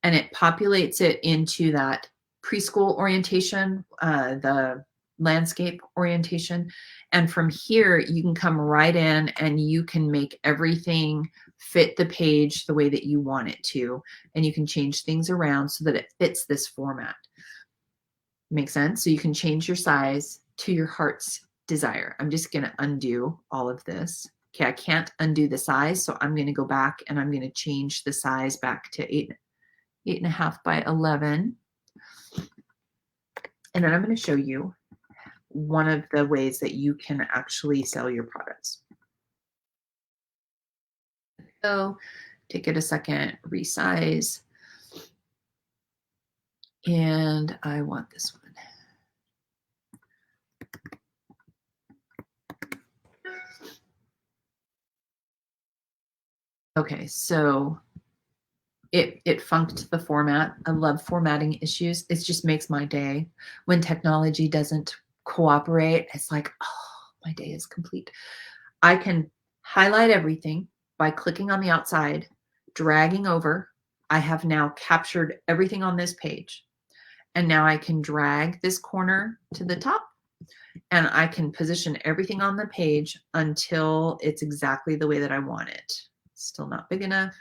And it populates it into that preschool orientation, the landscape orientation. And from here, you can come right in and you can make everything fit the page the way that you want it to. And you can change things around so that it fits this format. Make sense? So you can change your size to your heart's desire. I'm just going to undo all of this. Okay, I can't undo the size, so I'm going to go back and I'm going to change the size back to 8.5 by 11. And then I'm going to show you one of the ways that you can actually sell your products. So take it a second, resize. And I want this one. Okay, so it funked the format. I love formatting issues. It just makes my day. When technology doesn't cooperate, it's like, oh, my day is complete. I can highlight everything by clicking on the outside, dragging over. I have now captured everything on this page. And now I can drag this corner to the top and I can position everything on the page until it's exactly the way that I want it. Still not big enough.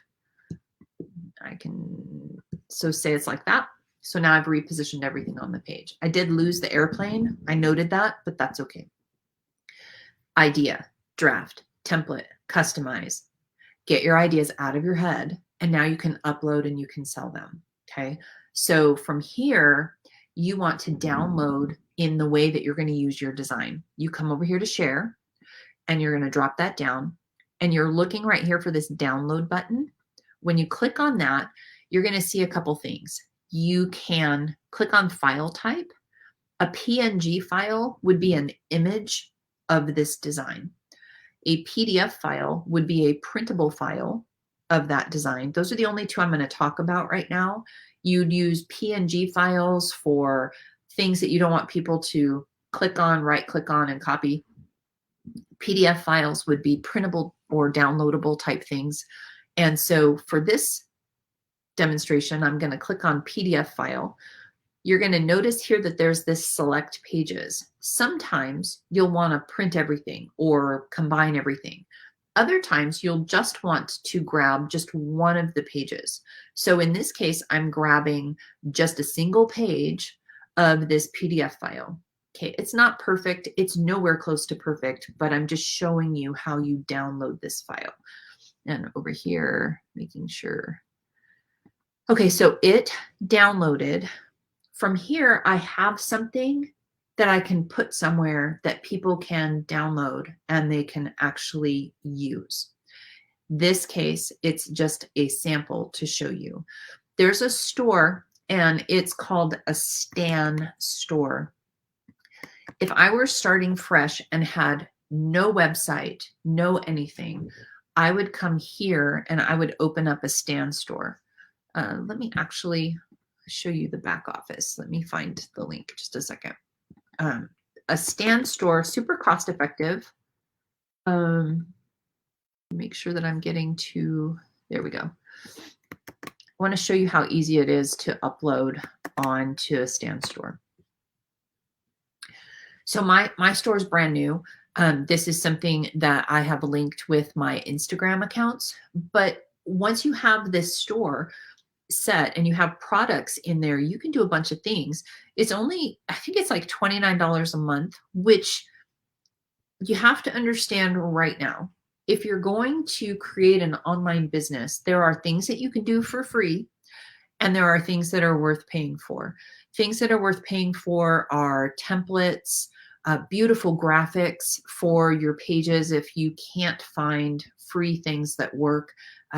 I can, so say it's like that. So now I've repositioned everything on the page. I did lose the airplane. I noted that, but that's okay. Idea, draft, template, customize. Get your ideas out of your head, and now you can upload and you can sell them. Okay. So from here, you want to download in the way that you're going to use your design. You come over here to share, and you're going to drop that down, and you're looking right here for this download button. When you click on that, you're going to see a couple things. You can click on file type. A PNG file would be an image of this design. A PDF file would be a printable file of that design. Those are the only two I'm going to talk about right now. You'd use PNG files for things that you don't want people to click on, right click on and copy. PDF files would be printable or downloadable type things. And so for this demonstration, I'm going to click on PDF file. You're going to notice here that there's this select pages. Sometimes you'll want to print everything or combine everything. Other times you'll just want to grab just one of the pages. So in this case, I'm grabbing just a single page of this PDF file. Okay, it's not perfect. It's nowhere close to perfect, but I'm just showing you how you download this file. And over here, making sure. Okay, so it downloaded. From here, I have something that I can put somewhere that people can download and they can actually use. This case, it's just a sample to show you. There's a store and it's called a Stan store. If I were starting fresh and had no website, no anything, I would come here and I would open up a Stan store. Let me actually show you the back office. Let me find the link just a second. A Stan store, super cost effective. Make sure that I'm getting to, there we go. I want to show you how easy it is to upload onto a Stan store. So my store is brand new. This is something that I have linked with my Instagram accounts. But once you have this store set and you have products in there, you can do a bunch of things. It's only, I think it's like $29 a month, which you have to understand right now. If you're going to create an online business, there are things that you can do for free and there are things that are worth paying for. Things that are worth paying for are templates, beautiful graphics for your pages if you can't find free things that work.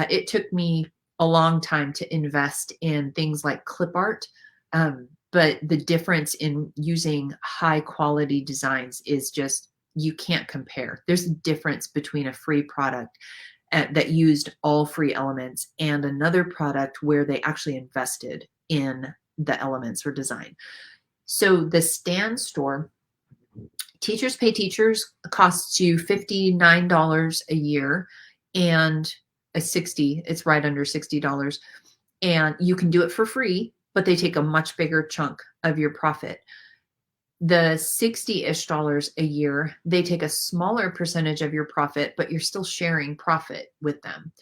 It took me a long time to invest in things like clip art, but the difference in using high quality designs is just, you can't compare. There's a difference between a free product that used all free elements and another product where they actually invested in the elements or design. So the Stan store, Teachers Pay Teachers, costs you $59 a year and it's right under $60. And you can do it for free, but they take a much bigger chunk of your profit. The $60-ish a year, they take a smaller percentage of your profit, but you're still sharing profit with them.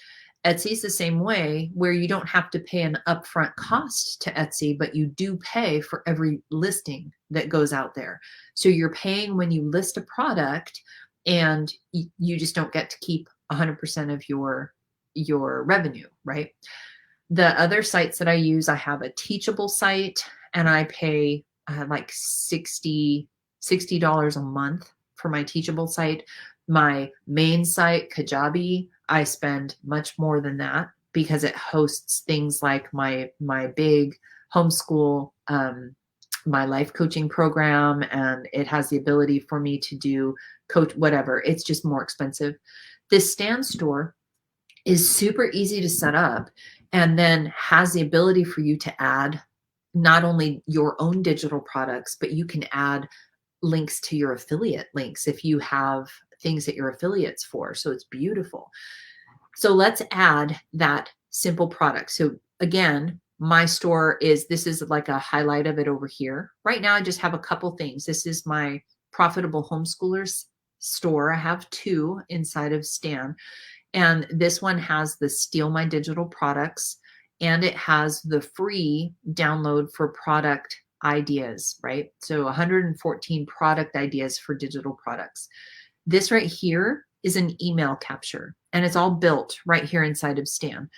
Etsy's the same way, where you don't have to pay an upfront cost to Etsy, but you do pay for every listing that goes out there. So you're paying when you list a product and you just don't get to keep 100% of your revenue, right? The other sites that I use, I have a Teachable site and I pay like $60 a month for my Teachable site. My main site, Kajabi, I spend much more than that because it hosts things like my big homeschool, my life coaching program, and it has the ability for me to do coach, whatever. It's just more expensive. This Stan store is super easy to set up and then has the ability for you to add not only your own digital products, but you can add links to your affiliate links if you have things that you're affiliates for. So it's beautiful. So let's add that simple product. So again, my store this is like a highlight of it over here. Right now, I just have a couple things. This is my Profitable Homeschoolers store. I have two inside of Stan. And this one has the Steal My Digital Products, and it has the free download for product ideas, right? So 114 product ideas for digital products. This right here is an email capture, and it's all built right here inside of Stan.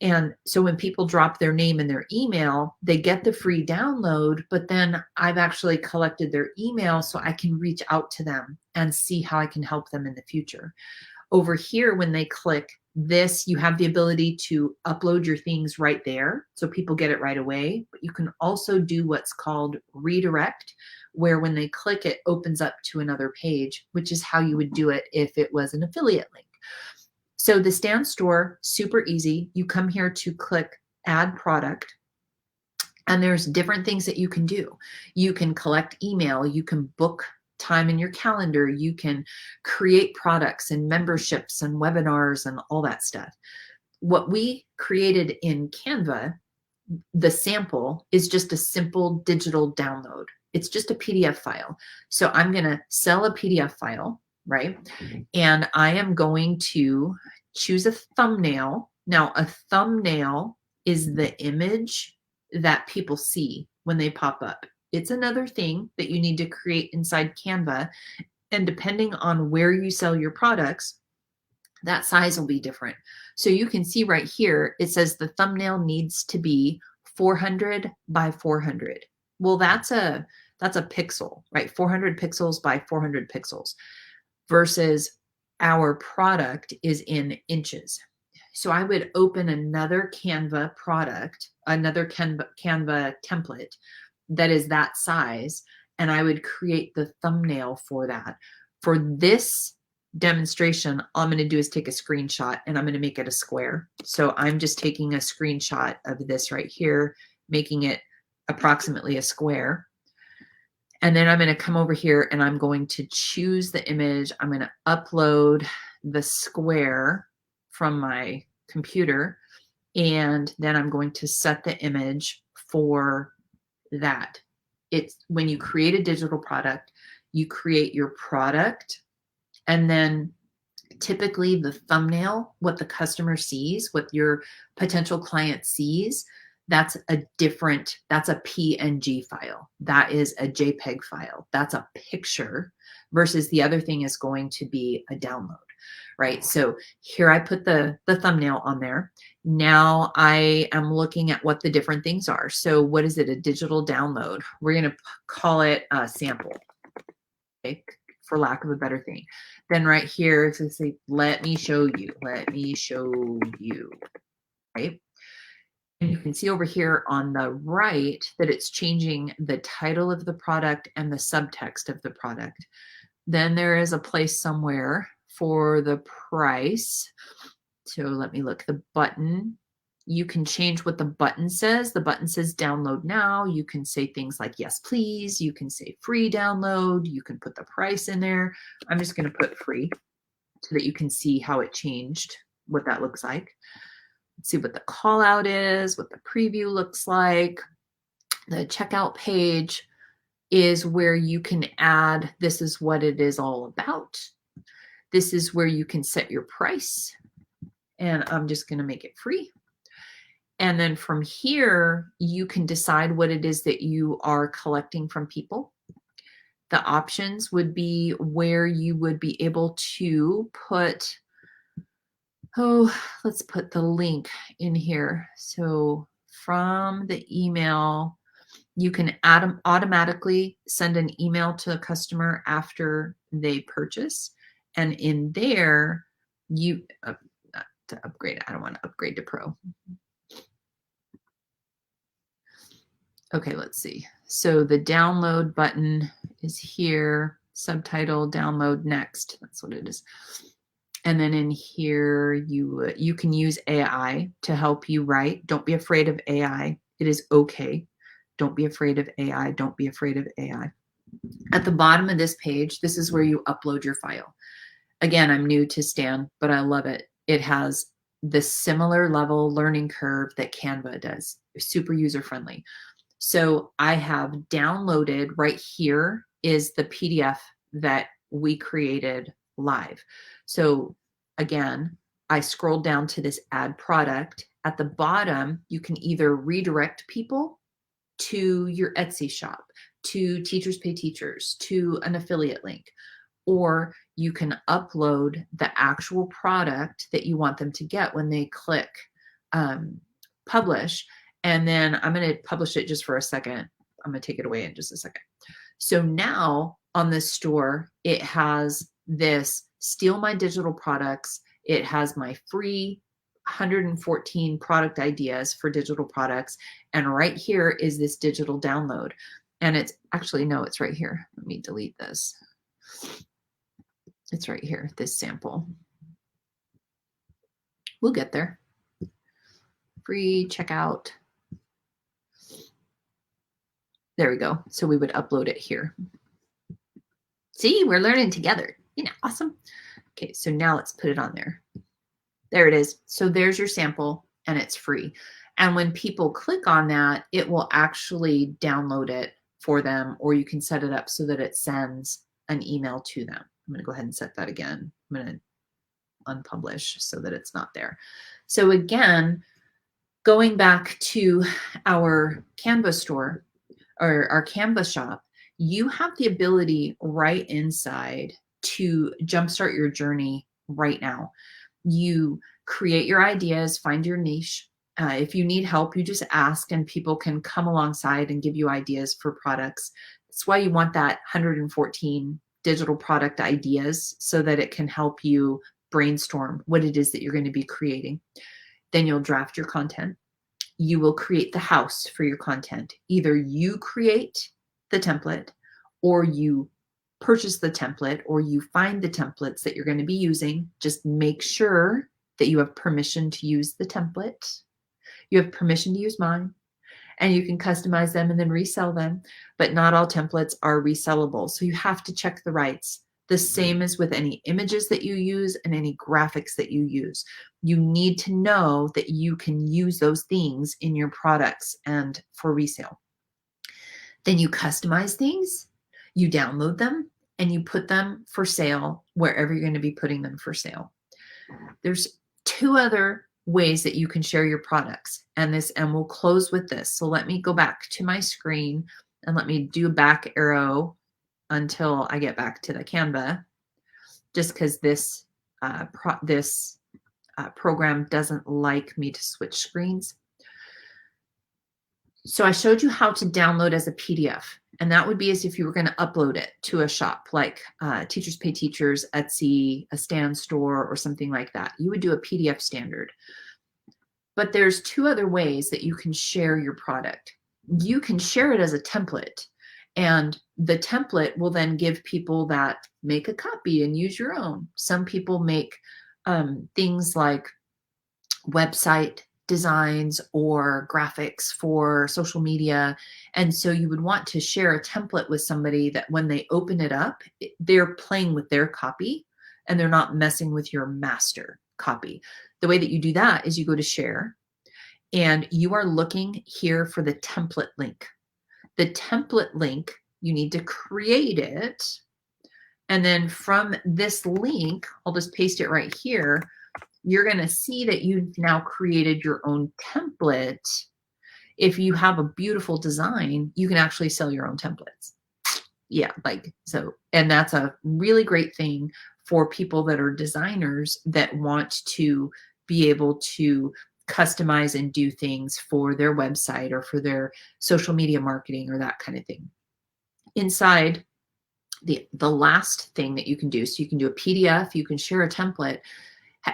And so when people drop their name and their email, they get the free download, but then I've actually collected their email so I can reach out to them and see how I can help them in the future. Over here, when they click this, you have the ability to upload your things right there, so people get it right away. But you can also do what's called redirect, where when they click, it opens up to another page, which is how you would do it if it was an affiliate link. So the Stan store, super easy. You come here to click Add Product, and there's different things that you can do. You can collect email, you can book time in your calendar, you can create products and memberships and webinars and all that stuff. What we created in Canva, the sample, is just a simple digital download. It's just a PDF file. So I'm going to sell a PDF file, right? And I am going to choose a thumbnail. Now, a thumbnail is the image that people see when they pop up. It's another thing that you need to create inside Canva. And depending on where you sell your products, that size will be different. So you can see right here, it says the thumbnail needs to be 400 by 400. Well, that's a pixel, right? 400 pixels by 400 pixels versus our product is in inches. So I would open another Canva product, another Canva template that is that size, and I would create the thumbnail for that. For this demonstration, all I'm going to do is take a screenshot and I'm going to make it a square. So I'm just taking a screenshot of this right here, making it approximately a square. And then I'm going to come over here and I'm going to choose the image. I'm going to upload the square from my computer. And then I'm going to set the image for that. It's when you create a digital product, you create your product, and then typically the thumbnail, what the customer sees, what your potential client sees, that's a PNG file. That is a JPEG file. That's a picture versus the other thing is going to be a download, right? So here I put the thumbnail on there. Now I am looking at what the different things are. So what is it? A digital download. We're going to call it a sample, okay, for lack of a better thing. Then right here, it's going to say, let me show you, right? And you can see over here on the right that it's changing the title of the product and the subtext of the product. Then there is a place somewhere for the price. So let me look, the button. You can change what the button says. The button says download now. You can say things like yes, please. You can say free download. You can put the price in there. I'm just going to put free so that you can see how it changed, what that looks like. Let's see what the call out is, what the preview looks like. The checkout page is where you can add, this is what it is all about. This is where you can set your price. And I'm just going to make it free. And then from here, you can decide what it is that you are collecting from people. The options would be where you would be able to put, let's put the link in here. So from the email, you can automatically send an email to a customer after they purchase. And in there, you, to upgrade, I don't want to upgrade to Pro. Okay, let's see. So the download button is here, subtitle, download next. That's what it is. And then in here, you can use AI to help you write. Don't be afraid of AI. It is okay. Don't be afraid of AI. Don't be afraid of AI. At the bottom of this page, this is where you upload your file. Again, I'm new to Stan, but I love it. It has the similar level learning curve that Canva does. Super user-friendly. So I have downloaded, right here is the PDF that we created live. So again, I scrolled down to this add product. At the bottom, you can either redirect people to your Etsy shop, to Teachers Pay Teachers, to an affiliate link, or you can upload the actual product that you want them to get when they click publish. And then I'm going to publish it just for a second. I'm going to take it away in just a second. So now on this store, it has this steal my digital products. It has my free 114 product ideas for digital products. And right here is this digital download. And it's actually, no, it's right here. Let me delete this. It's right here, this sample. We'll get there. Free checkout. There we go. So we would upload it here. See, we're learning together. Isn't that awesome? Okay, so now let's put it on there. There it is. So there's your sample and it's free. And when people click on that, it will actually download it for them, or you can set it up so that it sends an email to them. I'm going to go ahead and set that again. I'm going to unpublish so that it's not there. So again, going back to our Canva store or our Canva shop, you have the ability right inside to jumpstart your journey right now. You create your ideas, find your niche. If you need help, you just ask and people can come alongside and give you ideas for products. That's why you want that 114 digital product ideas so that it can help you brainstorm what it is that you're going to be creating. Then you'll draft your content. You will create the house for your content. Either you create the template, or you purchase the template, or you find the templates that you're going to be using. Just make sure that you have permission to use the template. You have permission to use mine, and you can customize them and then resell them, but not all templates are resellable. So you have to check the rights. The same as with any images that you use and any graphics that you use. You need to know that you can use those things in your products and for resale. Then you customize things, you download them, and you put them for sale wherever you're going to be putting them for sale. There's two other ways that you can share your products, and we'll close with this. So let me go back to my screen and let me do a back arrow until I get back to the Canva, just because this program doesn't like me to switch screens. So I showed you how to download as a PDF, and that would be as if you were going to upload it to a shop like Teachers Pay Teachers, Etsy, a Stan Store, or something like that. You would do a PDF standard. But there's two other ways that you can share your product. You can share it as a template, and the template will then give people that make a copy and use your own. Some people make things like website designs or graphics for social media. And so you would want to share a template with somebody that when they open it up, they're playing with their copy and they're not messing with your master copy. The way that you do that is you go to share, and you are looking here for the template link. The template link, you need to create it. And then from this link, I'll just paste it right here. You're going to see that you've now created your own template. If you have a beautiful design, you can actually sell your own templates. Yeah, like so. And that's a really great thing for people that are designers that want to be able to customize and do things for their website or for their social media marketing or that kind of thing. Inside, the last thing that you can do, so you can do a PDF, you can share a template.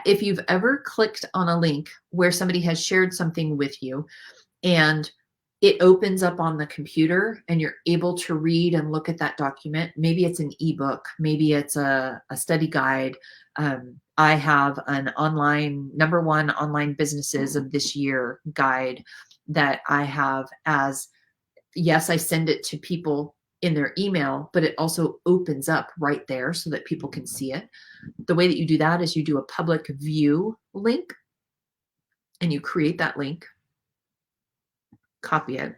If you've ever clicked on a link where somebody has shared something with you and it opens up on the computer and you're able to read and look at that document, maybe it's an ebook, maybe it's a study guide. I have an online #1 online businesses of this year guide that I have as, yes, I send it to people in their email, but it also opens up right there so that people can see it. The way that you do that is you do a public view link, and you create that link, copy it.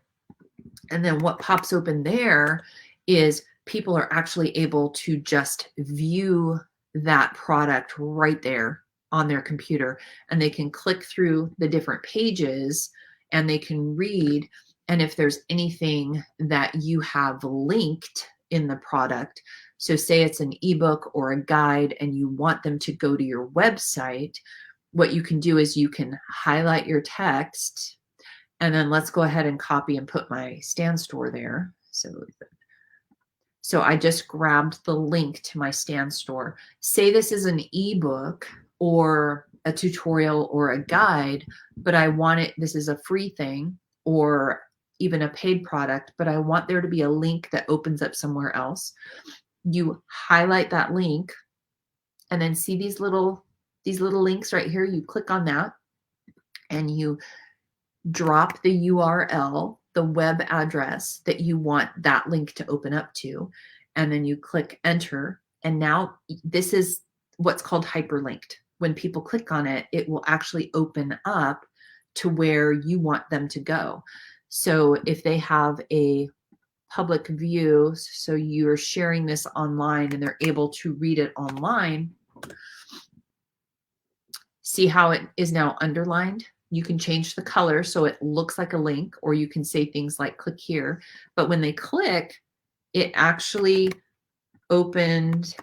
And then what pops open there is people are actually able to just view that product right there on their computer, and they can click through the different pages and they can read. And if there's anything that you have linked in the product, so say it's an ebook or a guide and you want them to go to your website, what you can do is you can highlight your text, and then let's go ahead and copy and put my Stan Store there. So I just grabbed the link to my Stan Store. Say this is an ebook or a tutorial or a guide, but I want it, this is a free thing or even a paid product, but I want there to be a link that opens up somewhere else. You highlight that link and then see these little links right here. You click on that and you drop the URL, the web address that you want that link to open up to, and then you click enter. And now this is what's called hyperlinked. When people click on it, it will actually open up to where you want them to go. So if they have a public view, so you're sharing this online and they're able to read it online, see how it is now underlined? You can change the color so it looks like a link, or you can say things like click here. But when they click, it actually opened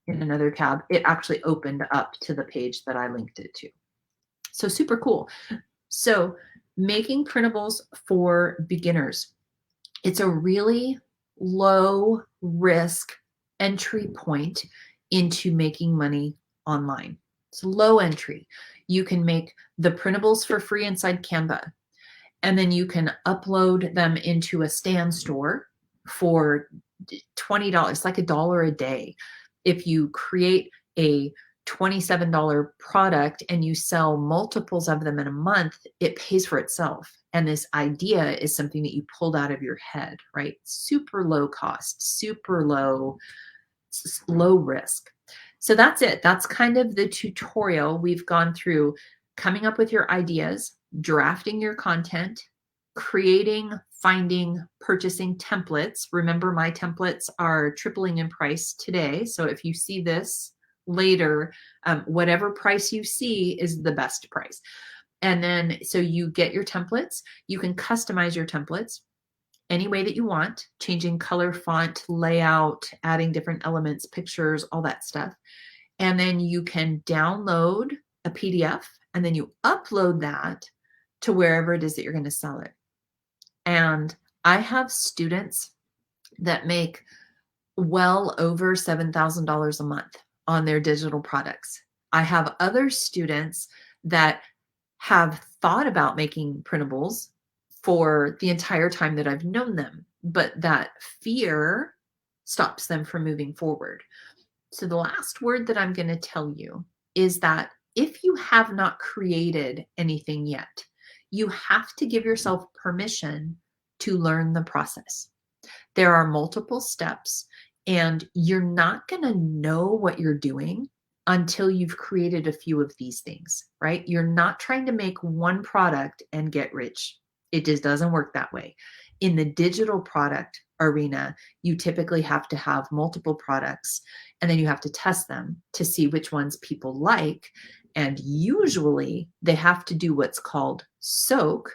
in another tab. It actually opened up to the page that I linked it to. So super cool. So making printables for beginners. It's a really low risk entry point into making money online. It's low entry. You can make the printables for free inside Canva, and then you can upload them into a Stan store for $20, like $1 a day. If you create a $27 product and you sell multiples of them in a month, it pays for itself. And this idea is something that you pulled out of your head, right? Super low cost, super low risk. So that's it. That's kind of the tutorial. We've gone through coming up with your ideas, drafting your content, creating, finding, purchasing templates. Remember, my templates are tripling in price today. So if you see this later, whatever price you see is the best price. And then, so you get your templates, you can customize your templates any way that you want, changing color, font, layout, adding different elements, pictures, all that stuff. And then you can download a PDF and then you upload that to wherever it is that you're going to sell it. And I have students that make well over $7,000 a month on their digital products. I have other students that have thought about making printables for the entire time that I've known them, but that fear stops them from moving forward. So the last word that I'm going to tell you is that if you have not created anything yet, you have to give yourself permission to learn the process. There are multiple steps, and you're not going to know what you're doing until you've created a few of these things, right? You're not trying to make one product and get rich. It just doesn't work that way. In the digital product arena, you typically have to have multiple products, and then you have to test them to see which ones people like. And usually they have to do what's called soak,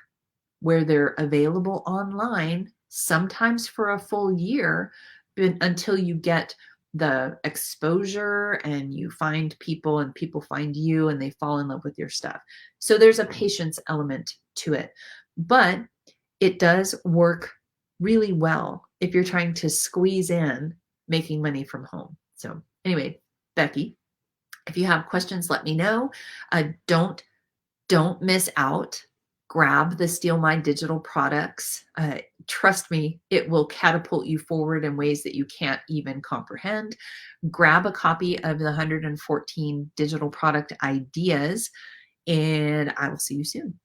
where they're available online, sometimes for a full year, until you get the exposure and you find people and people find you and they fall in love with your stuff. So there's a patience element to it, but it does work really well if you're trying to squeeze in making money from home. So anyway, Becky, if you have questions, let me know. Don't miss out. Grab the Steal My Digital products. Trust me, it will catapult you forward in ways that you can't even comprehend. Grab a copy of the 114 digital product ideas, and I will see you soon.